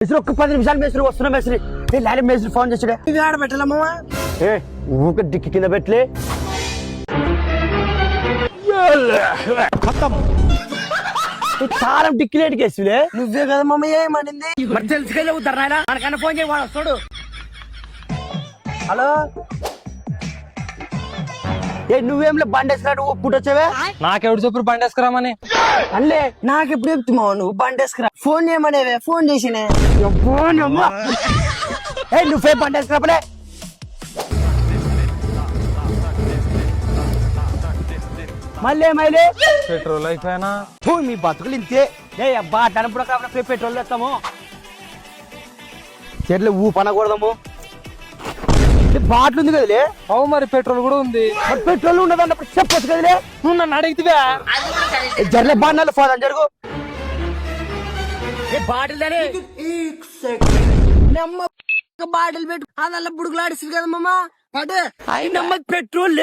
మేస్త్రి ఒక్క 10 నిమిషాలు మేస్త్రి వస్తున్నా మేస్త్రి. లాలి మేస్త్రి ఫోన్ చేసాడే. ఇది ఆడ పెట్టాలమ్మా. ఊక డిక్కి కింద పెట్టలే. కారం డిక్కి లేటికి వేసులే. నువ్వే కదా మమ్మ ఏమనింది మరి తెలుసుకెళ్ళి ఉద్దరు నాయన. మనకన్నా ఫోన్ చేయి, వాడు వస్తాడు. హలో నువ్వేంలే బండి వేసినట్టు పుట్టొచ్చావే. నాకెవడు చెప్పు బండి వేసుకురామని. అల్లే నాకెప్పుడు చెప్తున్నావు నువ్వు బండి వేసుకురా. Phone చేయమనేవే, phone చేసినే. నువ్వే బండి వేసుకురాపలే. మళ్ళీ ఏమైలే పెట్రోల్ అయిపోయినా మీ బతుకులు ఇంతే. అబ్బా అన్నప్పుడు కాబట్టి పెట్రోల్ వేస్తాము. చెట్లు పనకూడదాము. బాటిల్ ఉంది కదలే. అవు మరి పెట్రోల్ కూడా ఉంది. పెట్రోల్ ఉండదు అన్నప్పుడు చెప్పొచ్చు కదలే. నువ్వు నన్ను అడిగితే జర్లే బాగా పోదాం జరుగు. బాటిల్ బాటిల్ పెట్టు అదల్లా బుడుగులాడిస్తుంది కదా మమ్మ. పడు అయినమ్మ పెట్రోల్